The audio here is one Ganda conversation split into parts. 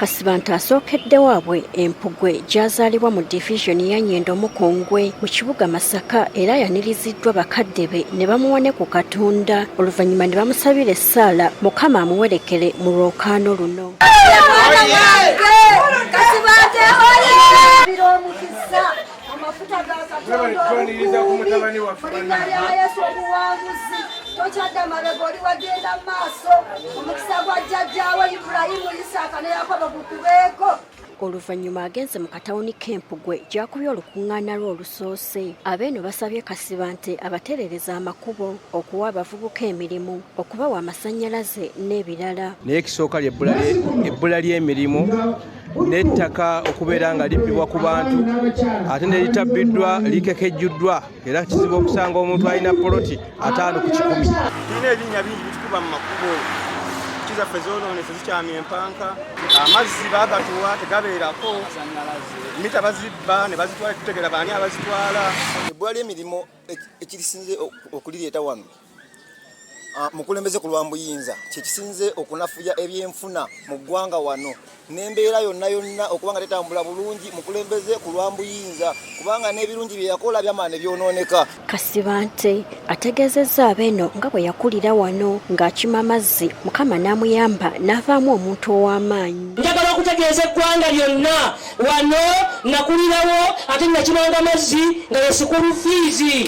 Kasibante asookedde waabwe Empugwe gy'azaalibwa mu divisioni ya Nyendo Mukongwe mu kibuga Masaka era yaniriziddwa bakadde be ne bamuwa ne ku Katunda oluvannyuma ne bamusabira essaala Mukama amuwerekere mu lwokaano luno. Tochadda mabegoli wagenda maaso omukisa gwa jjajjaawe Ibrahimu Isaaka ne Yakobo gukubeeko. Oluvannyuma agenze mu katawuni k'Empugwe gy'akubye olukuŋŋaana lwe olusoose. Abeeno basabye Kasibante abatereereza amakubo, okuwa abavubuka emirimu, okubawa amasannyalaze n'ebirala. Naye ekisooka ebbula ly'emirimu n'ettaka okubeera nga libbibwa ku bantu ate ne litabbiddwa likekejjuddwa era kizibu okusanga omuntu alina poloti 5 ku 10. Tulina ebinnya bingi bitukuba mu makubo kizaffe zoonoonese zikyamya empanka, amazzi baagatuwa tegabeerako, mita bazibba ne bazitwala tutegera baani abazitwala. Ebbula ly'emirimu ekirisinze okulireeta wano mukulembeze ku lwambuyinza kyekisinze okunafuya ebyenfuna mu ggwanga wano n'embeera yonna okubanga tetambula bulungi mukulembeze ku lwambuyinza kubanga n'ebirungi bye yakola byamaane byonooneka. Kasibante ategeezezza abeeno nga bwe yakulira wano ng'akima amazzi Mukama n'amuyamba n'avaamu omuntu ow'amaanyi. Njagala okutegeeza eggwanga lyonna wano nakulirawo ate nakimanga amazzi nga ye sikulu fiizi.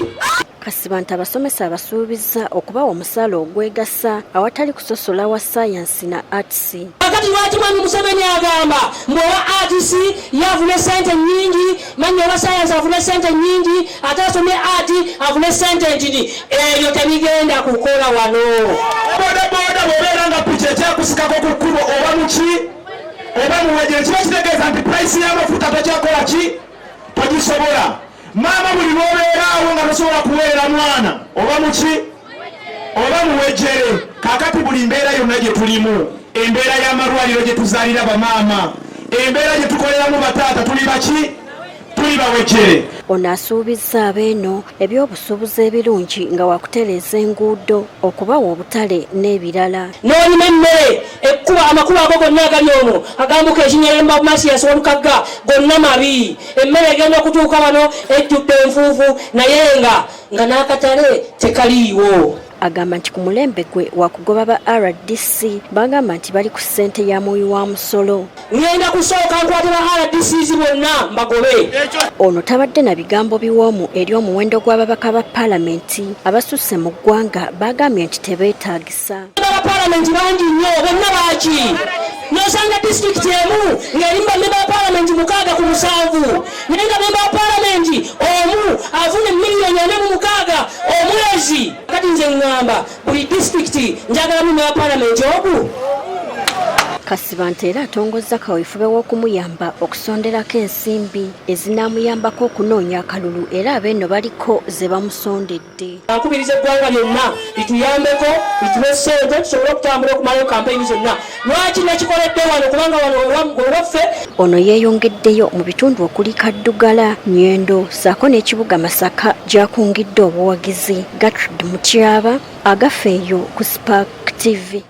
Kasibante abasomesa abasuubizza okubawa omusaala ogwegasa awatali kusosola wa saayansi na artisi. Akati lwaki mwami Museveni agamba mbowa artisi yafune sente nyingi, manyi owa saayansi afune sente nyingi, ate asome arti afune sente ntini. Ebyo tebigenda kukola wano. Bodaboda bw'obeera nga piki ekyakusikako ku kkubo oba muki oba muwejere kiba kitegeeza nti purayisi y'amafuta tokyakola ki togisobola. Maama buli lw'obeeraawo nga tosobola kuweera mwana oba muki oba muwejjere. Kaakati buli mbeera yonna gye tulimu, embeera y'amalwaliro gye tuzaalira bamaama, embeera gye tukoleramu bataata, tuli baki? Tuli bawejjere. Ono asuubizza abeeno ebyobusuubuzi ebirungi nga wakutereeza enguudo, okubawa obutale n'ebirala. N'olima emmere ekkuba amakubo ago gonna agali omwo agambuka ekinyeremba Masias Olukagga gonna mabi. Emmere egenda okutuuka wano ejjudde enfuufu naye nga n'akatale tekaliiwo. Agamba nti ku mulembe gwe wakugoba ba RDC bagamba nti bali ku ssente ya muwi wa musolo. Ngenda kusooka nkwate ba RDCs bonna mbagobe. Ono tabadde na bigambo biwoomu eri omuwendo gw'ababaka ba paalamenti abasusse mu ggwanga bagambye nti tebeetaagisa. Ba paalamenti bangi nnyo bonna baaki. N'osanga disitulikiti emu ng'erimu bammemba ba paalamenti 6 ku 7 naye nga memba wa paalamenti omu afuna miliyoni 46 omwezi. Kati nze ngamba buli disitulikiti njagalamu ne wa paalamenti ogu. Kasibante era atongozza kaweefube w'okumuyamba okusonderako ensimbi ezinaamuyambako okunoonya akalulu era abeeno baliko ze bamusondedde. Akubiriza eggwanga lyonna lituyambeko lituwe ssente tusobole okutambula okumalayo kampeyini zonna. Lwaki nakikoledde wano kubanga wano owaffe. Ono yeeyongeddeyo mu bitundu okuli Kaddugala, Nyendo ssaako n'ekibuga Masaka gy'akungidde obuwagizi. Gertrude Mutyaba agafeeyo ku Spark TV.